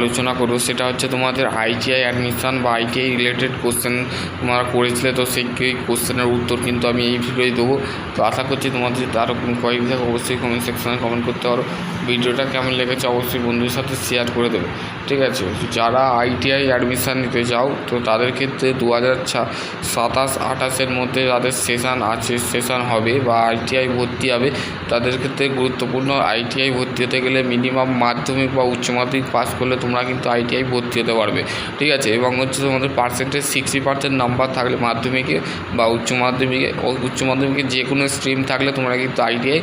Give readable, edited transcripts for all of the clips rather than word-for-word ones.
আলোচনা করবো সেটা হচ্ছে তোমাদের আইটিআই অ্যাডমিশান বা আইটিআই রিলেটেড কোশ্চেন তোমরা করেছিলে, তো সেই কোশ্চেনের উত্তর কিন্তু আমি এই ভিডিওয় দেবো। তো আশা করছি তোমাদের যদি আরও কোনো কোয়ারি থাকে অবশ্যই কমেন্ট সেকশনে কমেন্ট করতে পারো। ভিডিওটা কেমন লেগেছে অবশ্যই বন্ধুদের সাথে শেয়ার করে দেবে, ঠিক আছে। যারা আইটিআই অ্যাডমিশান নিতে যাও তো তাদের ক্ষেত্রে 2027-28-এর মধ্যে যাদের সেশন হবে বা আইটিআই ভর্তি হবে তাদের ক্ষেত্রে গুরুত্বপূর্ণ। আইটিআই ভর্তি হতে গেলে মিনিমাম মাধ্যমিক বা উচ্চ মাধ্যমিক পাস করলে তোমরা কিন্তু আইটিআই ভর্তি হতে পারবে, ঠিক আছে। এবং হচ্ছে তোমাদের পার্সেন্টেজ 60% নাম্বার থাকলে মাধ্যমিকে বা উচ্চ মাধ্যমিকে যে কোনো স্ট্রিম থাকলে তোমরা কিন্তু আইটিআই,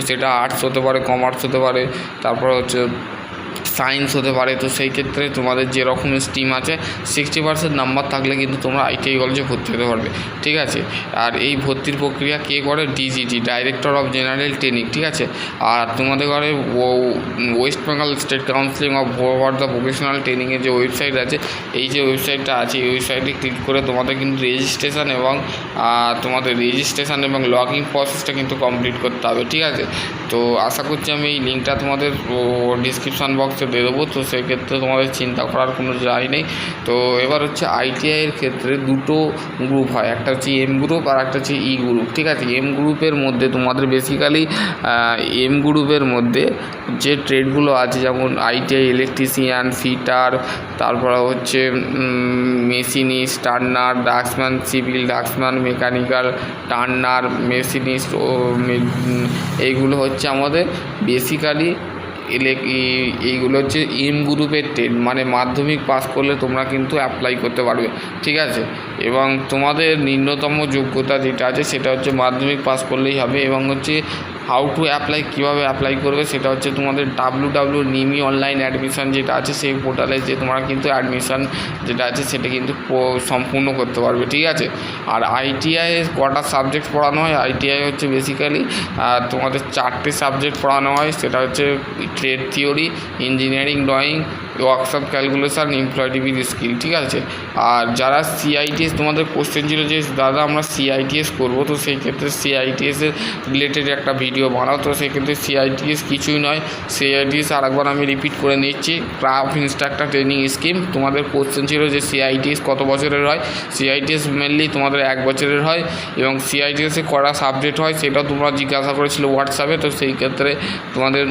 সেটা আর্টস হতে পারে, কমার্স হতে পারে, তারপর হচ্ছে সায়েন্স হতে পারে, তো সেই ক্ষেত্রে তোমাদের যেরকম স্ট্রিম আছে 60% নাম্বার থাকলে কিন্তু তোমরা আইটিআই কলেজে ভর্তি হতে পারবে, ঠিক আছে। আর এই ভর্তির প্রক্রিয়া কে করে? ডিজিটি, ডাইরেক্টর অফ জেনারেল ট্রেনিং, ঠিক আছে। আর তোমাদের ঘরে West Bengal state counselling of for the vocational ট্রেনিংয়ের যে ওয়েবসাইট আছে, এই যে ওয়েবসাইটটা আছে এই ওয়েবসাইটে ক্লিক করে তোমাদের কিন্তু রেজিস্ট্রেশন এবং লগ ইন প্রসেসটা কিন্তু কমপ্লিট করতে হবে, ঠিক আছে। তো আশা করছি আমি এই লিঙ্কটা তোমাদের ডিসক্রিপশান বক্সে দিয়ে দেবো, তো সেক্ষেত্রে তোমাদের চিন্তা করার কোনো জায়গায় নেই। তো এবার হচ্ছে আইটিআইয়ের ক্ষেত্রে দুটো গ্রুপ হয়, একটা হচ্ছে এম গ্রুপ আর একটা হচ্ছে ই গ্রুপ, ঠিক আছে। এম গ্রুপের মধ্যে তোমাদের বেসিক্যালি এম গ্রুপের মধ্যে যে ট্রেডগুলো আছে যেমন আইটিআই ইলেকট্রিশিয়ান, ফিটার, তারপর হচ্ছে machinist, turner, draughtsman, civil draughtsman, mechanical, turner, machinist ও এইগুলো হচ্ছে আমাদের বেসিক্যালি এইগুলো হচ্ছে এম গ্রুপের ট্রেড, মানে মাধ্যমিক পাস করলে তোমরা কিন্তু অ্যাপ্লাই করতে পারবে, ঠিক আছে। এবং তোমাদের নিম্নতম যোগ্যতা যেটা আছে সেটা হচ্ছে মাধ্যমিক পাস করলেই হবে। এবং হচ্ছে হাউ টু অ্যাপ্লাই, কীভাবে অ্যাপ্লাই করবে সেটা হচ্ছে তোমাদের www.nimi অনলাইন অ্যাডমিশান যেটা আছে সেই পোর্টালে যে তোমরা কিন্তু অ্যাডমিশান যেটা আছে সেটা কিন্তু সম্পূর্ণ করতে পারবে, ঠিক আছে। আর আইটিআই কটা সাবজেক্ট পড়ানো হয়? আইটিআই হচ্ছে বেসিক্যালি তোমাদের 4টে সাবজেক্ট পড়ানো হয়, সেটা হচ্ছে trade theory, engineering drawing, workshop calculation, employability skill, ঠিক আছে। আর যারা সিআইটিএস, তোমাদের কোশ্চেন ছিল যে দাদা আমরা সিআইটিএস করবো, তো সেই ক্ষেত্রে সিআইটিএসের রিলেটেড একটা ভিডিও বানাও। তো সেক্ষেত্রে সিআইটিএস কিছুই নয়, সিআইটিএস আরেকবার আমি রিপিট করে নিচ্ছি, ক্রাফট ইনস্ট্রাক্টর ট্রেনিং স্কিম। তোমাদের কোশ্চেন ছিল যে সিআইটিএস কত বছরের হয়? সিআইটিএস মেনলি তোমাদের 1 বছরের হয়। এবং সিআইটিএসে কটা সাবজেক্ট হয় সেটাও তোমরা জিজ্ঞাসা করেছিল হোয়াটসঅ্যাপে, তো সেই ক্ষেত্রে তোমাদের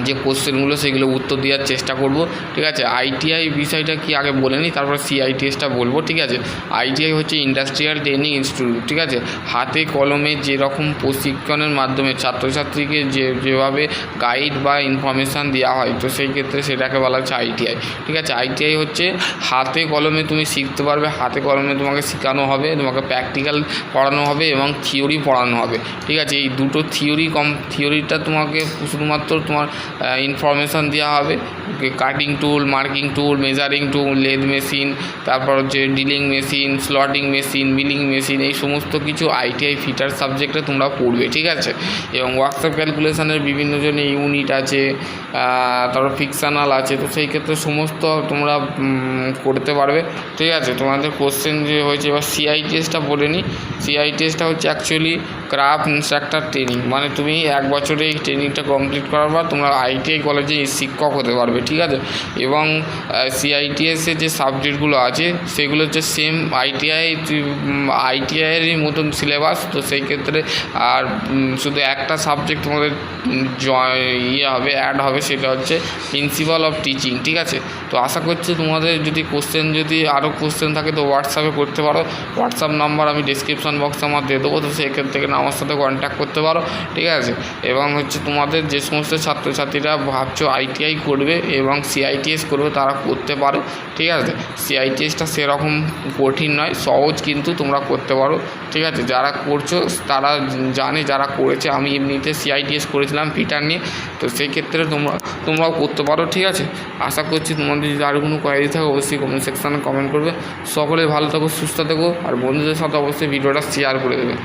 যে কোশ্চেনগুলো সেগুলো উত্তর দেওয়ার চেষ্টা করব, ঠিক আছে। আইটিআই বিষয়টা কি আগে বলে নিই, তারপর সিআইটিএসটা বলবো, ঠিক আছে। আইটিআই হচ্ছে ইন্ডাস্ট্রিয়াল ট্রেনিং ইনস্টিটিউট, ঠিক আছে। হাতে কলমে যেরকম প্রশিক্ষণের মাধ্যমে ছাত্রছাত্রীকে যেভাবে গাইড বা ইনফরমেশান দেওয়া হয়, তো সেই ক্ষেত্রে সেটাকে বলা হচ্ছে আইটিআই, ঠিক আছে। আইটিআই হচ্ছে হাতে কলমে তুমি শিখতে পারবে, হাতে কলমে তোমাকে শেখানো হবে, তোমাকে প্র্যাকটিক্যাল পড়ানো হবে এবং থিওরি পড়ানো হবে, ঠিক আছে। এই দুটো থিওরিটা তোমাকে শুধুমাত্র তোমার ইনফরমেশান দেওয়া হবে, cutting tool, marking tool, measuring tool, lathe machine, তারপর হচ্ছে drilling machine, slotting machine, milling machine, এই সমস্ত কিছু আইটিআই ফিটার সাবজেক্টে তোমরা পড়বে, ঠিক আছে। এবং ওয়ার্কশপ ক্যালকুলেশনের বিভিন্ন জনের ইউনিট আছে, তারপর ফিকশনাল আছে, তো সেই ক্ষেত্রে সমস্ত তোমরা করতে পারবে, ঠিক আছে। তোমাদের কোশ্চেন যে হয়েছে, এবার সিআইটিএসটা বলে নিই। সিআইটিএসটা হচ্ছে অ্যাকচুয়ালি ক্রাফট ইনস্ট্রাক্টর ট্রেনিং, মানে তুমি 1 বছরে এই ট্রেনিংটা কমপ্লিট করার পর তোমরা আইটিআই কলেজে শিক্ষক হতে পারবে, ঠিক আছে। এবং সিআইটিএসের যে সাবজেক্টগুলো আছে সেগুলো হচ্ছে সেম আইটিআইয়েরই মতন সিলেবাস, তো সেই ক্ষেত্রে আর শুধু একটা সাবজেক্ট তোমাদের অ্যাড হবে, সেটা হচ্ছে প্রিন্সিপাল অফ টিচিং, ঠিক আছে। তো আশা করছি তোমাদের যদি আরও কোশ্চেন থাকে তো হোয়াটসঅ্যাপে করতে পারো, হোয়াটসঅ্যাপ নাম্বার আমি ডিসক্রিপশান বক্সে আমার দিয়ে দেবো, তো সেক্ষেত্রে থেকে আমার সাথে কন্ট্যাক্ট করতে পারো, ঠিক আছে। এবং হচ্ছে তোমাদের যে সমস্ত ছাত্রছাত্রীরা ভাবছো আইটিআই করবে এবং সিআইটিএস করবে তারা করতে পারো, ঠিক আছে। সিআইটিএসটা সেরকম কঠিন নয়, সহজ, কিন্তু তোমরা করতে পারো, ঠিক আছে। যারা করছো তারা জানে, যারা করেছে, আমি এমনিতে সিআইটিএস করেছিলাম ফিটার নিয়ে, তো সেই ক্ষেত্রে তোমরাও করতে পারো, ঠিক আছে। আশা করছি তোমাদের যদি আরও কোনো কোয়ারি থাকে অবশ্যই কমেন্ট সেকশানে কমেন্ট করবে। সকলে ভালো থাকো, সুস্থ থাকো, আর বন্ধুদের সাথে অবশ্যই ভিডিওটা শেয়ার করে দেবে।